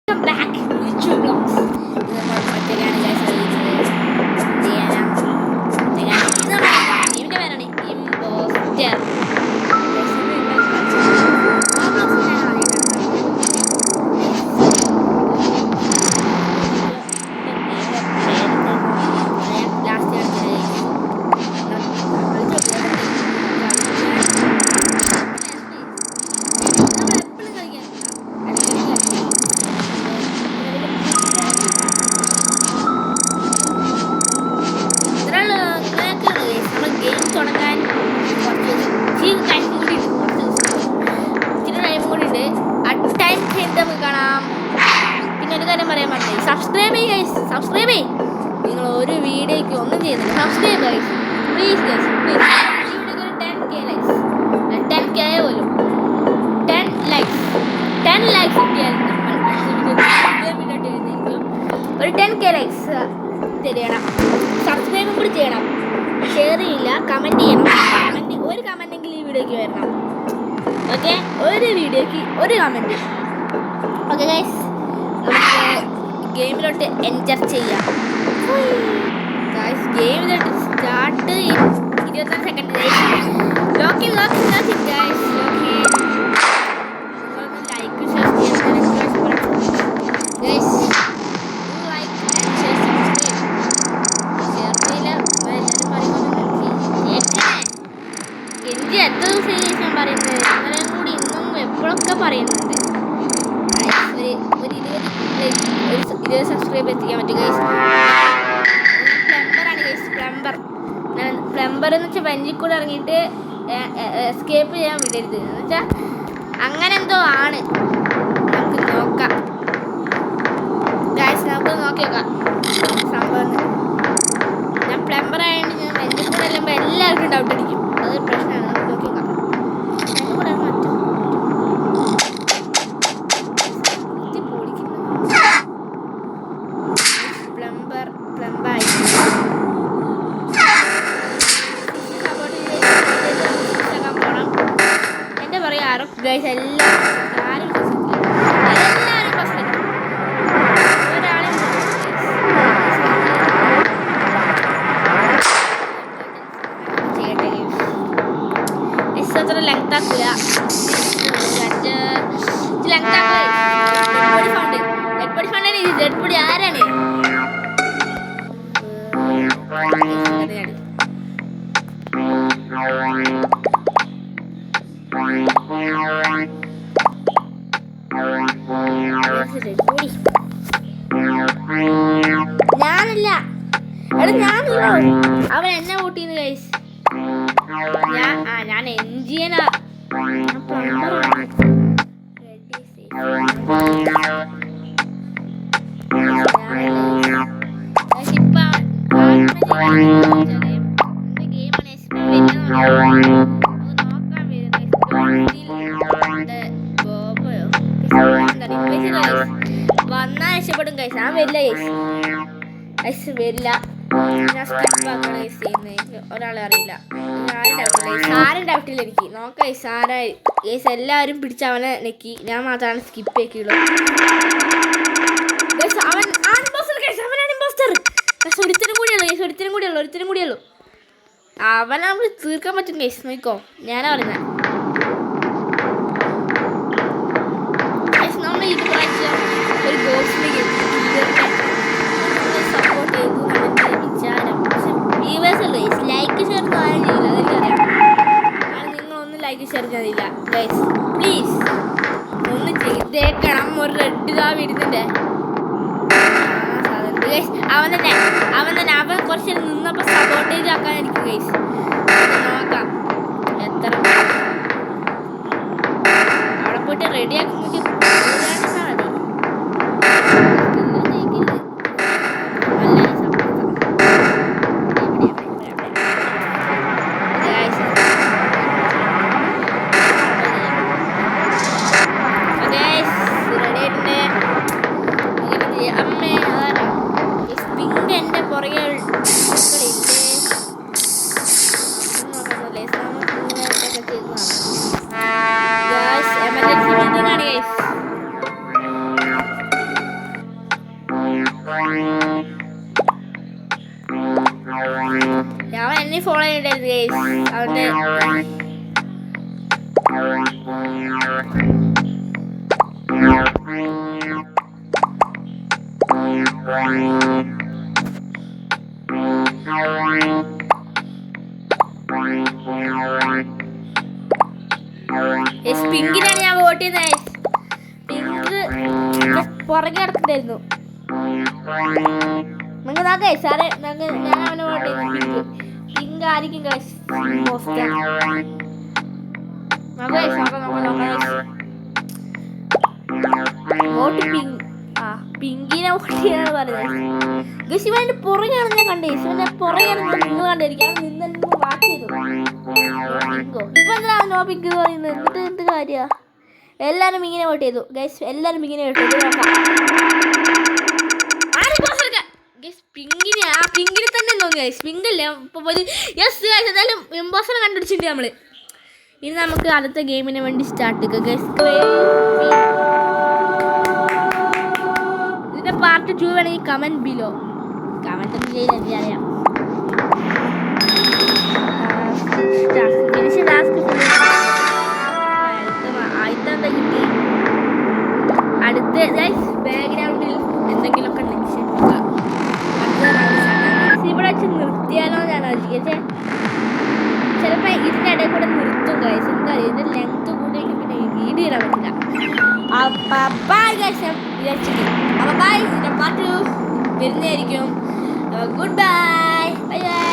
Welcome back to YouTube Vlogs. ഇത് നമ്മൾ ഒറ്റയ്ക്കാണ് guys അറിയുന്നത്. ഇതിൻ്റെ പേരാണ് ഇമ്പോസ്റ്റർ. സബ്സ്ക്രൈബ് ചെയ്യ്. നിങ്ങൾ ഒരു വീഡിയോയ്ക്ക് ഒന്നും ചെയ്യുന്നില്ല. Subscribe guys, please guys, please. ഈ വീഡിയോക്ക് ഒരു 10k ലൈക്സ്, 10k പോലും 10 ലൈക്സ് കിട്ടിയാൽ ഒരു 10k ലൈക്സ് തരണം. സബ്സ്ക്രൈബും കൂടി ചെയ്യണം. ഷെയർ ചെയ്യില്ല, കമൻറ്റ് ചെയ്യണം. ഒരു കമൻറ്റെങ്കിലും ഈ വീഡിയോയ്ക്ക് വരണം. ഓക്കെ, ഒരു വീഡിയോയ്ക്ക് ഒരു കമൻറ്റ്. ഓക്കെ ഗൈസ്, നമുക്ക് ഗെയിമിലോട്ട് എൻജർ ചെയ്യാം. ഗൈസ്, ഗെയിമിലോട്ട് സ്റ്റാർട്ട് 25 സെക്കൻഡ്. ലോക്കി ഗൈസ്, ലോക്കി. Like share guys, like and share, subscribe. Share ചെയ്യില്ല എല്ലാവരും പറയുന്നത് എനിക്ക് എത്ര ദിവസം ശേഷം പറയുന്നത്. ഇന്നലെയും കൂടി ഇന്നും എപ്പോഴൊക്കെ പറയുന്നുണ്ട്. ഒരു 20 സബ്സ്ക്രൈബ് എത്തിക്കാൻ പറ്റും ഗൈസ്. പ്ലംബറാണ് ഗൈസ്, പ്ലംബർ എന്ന് വെച്ചാൽ ബെഞ്ചിൽ കൂടെ ഇറങ്ങിയിട്ട് എസ്കേപ്പ് ചെയ്യാൻ വിടരുത് എന്ന് വെച്ചാൽ അങ്ങനെ എന്തോ ആണ്. നമുക്ക് നോക്കാം ഗൈസ്, നമുക്ക് നോക്കിയേക്കാം സംഭവം. ഞാൻ പ്ലംബർ ആയതുകൊണ്ട് ഞാൻ ബെഞ്ചിൽ കൂടെ എല്ലുമ്പോൾ എല്ലാവർക്കും ഡൗട്ട് അടിക്കും. അതൊരു പ്രശ്നമാണ്. നമുക്ക് നോക്കിയേക്കാം. ഗൈസ്, എല്ലാവരും അത്ര ലെങ്ത് ആക്കില്ല. ഡെഡ് ബോഡി ആരാണ്? ഞാനല്ല, ഞാനല്ലോ. അവൻ എന്നെ വോട്ട് ചെയ്യുന്നു ഗൈസ്. ഞാൻ എൻജിയനാ. വന്നാൽ രക്ഷപ്പെടും ഗൈസ്. ഞാൻ വരില്ല ഗൈസ്, വരില്ല. ഞാൻ സ്കിപ്പാക്കാണ് ഗൈസ് ചെയ്യുന്നത്. ഒരാളെ അറിയില്ല, ആരും ഡൗട്ടില്ല എനിക്ക്. നോക്കാം ഗൈസ്, ആരാ ഗൈസ്. എല്ലാവരും പിടിച്ച് അവനെ നെക്കി, ഞാൻ മാത്രമാണ് സ്കിപ്പ് ആക്കിയുള്ളൂ. അവൻ ഇമ്പോസ്റ്റർ ഗൈസ്, അവനാണ് ഇമ്പോസ്റ്റർ. പക്ഷെ ഒരുത്തരും കൂടിയുള്ളൂ. അവനെ നമ്മൾ തീർക്കാൻ പറ്റും ഗൈസ്. നോക്കോ, ഞാനാ പറയുന്നത്. നമ്മൾ ഇത് പ്രാവശ്യം ഒരു ഗോൾസിലേക്ക് സപ്പോർട്ട് ചെയ്തു നമ്മുടെ വിചാരം. പക്ഷെ വ്യൂവേഴ്സല്ലോ ഗൈസ്, ലൈക്ക് ഷെയർ ആരും ചെയ്യില്ല, അതെനിക്കറിയാം. നിങ്ങളൊന്നും ലൈക്ക് ഷെയർ ചെയ്തില്ല ഗൈസ്. പ്ലീസ് ഒന്ന് ചെയ്തേക്കണം. ഒരു റെഡ് ഇതാ വരുന്നുണ്ട്. അവൻ കുറച്ച് നിന്നപ്പോൾ സപ്പോർട്ടേജ് ആക്കാനായിരിക്കും ഗൈസ്. നോക്കാം എത്ര അവിടെ പോയിട്ട് റെഡിയാക്കുമ്പോൾ guys, emergency meeting ആണ് guys. അവനെ ഫോളോ ചെയ്യണ്ടായിരുന്നു ഗൈസ്. അവന്റെ പിങ്കിനാണ് ഞാൻ വോട്ട് ചെയ്യുന്നത്. പിങ്ക് പുറകെ നടക്കണ്ടായിരുന്നു. നിങ്ങൾ നോക്കേ സാറേ, ഞാൻ അവനെ വോട്ട് ചെയ്യുന്നു. പിങ്ക് ആയിരിക്കും വോട്ട് പിങ്കിനെ വോട്ട് ചെയ്യാനാണ് പറയുന്നത്. ശിവന്റെ പുറകെയാണ് ഞാൻ കണ്ടേ. ശിവന്റെ പുറകെയാണ് നിങ്ങൾ കണ്ടിരിക്കും. അവൻ നിന്നു വാച്ച് ചെയ്തു. ഇപ്പൊ എന്താ നോ പിങ്ക് പറയുന്നത്? എന്നിട്ട് എന്ത് കാര്യ? എല്ലാരും ഇങ്ങനെ വോട്ട് ചെയ്തു ഗൈസ്. എല്ലാരും ഇങ്ങനെ വോട്ട് ചെയ്തു. പിങ്കിനെ തന്നെ തോന്നി ഗൈസ്. പിങ്കല്ലേ ഇപ്പൊ യെസ് ഗൈസ്. എന്തായാലും ഇമ്പോസ്റ്റർ കണ്ടുപിടിച്ചിട്ടുണ്ട് നമ്മള്. ഇനി നമുക്ക് അടുത്ത ഗെയിമിന് വേണ്ടി സ്റ്റാർട്ട് ചെയ്യാം ഗൈസ്. ഇതിന്റെ പാർട്ട് 2 വേണമെങ്കിൽ കമന്റ് ബിലോ. കമന്റ് ഒന്നും ചെയ്യില്ല, എനിക്കറിയാം. അടുത്ത ബാക്ക്ഗ്രൗണ്ടിൽ എന്തെങ്കിലുമൊക്കെ ഇവിടെ വെച്ച് നിർത്തിയാലോ ഞാൻ ആലോചിച്ചേ. ചിലപ്പോൾ ഇതിൻ്റെ ഇടയിൽ കൂടെ നിർത്തും ഗൈസ്. എന്താ പറയുക, ഇതിൻ്റെ ലെങ്ത് കൂടി പിന്നെ വീഡിയോ ഇടാൻ പറ്റില്ല. Bye guys. ഞാൻ വിചാരിച്ചിട്ട് ബൈ. പാർട്ട് 2 വരുന്നതായിരിക്കും. Good bye. Bye bye.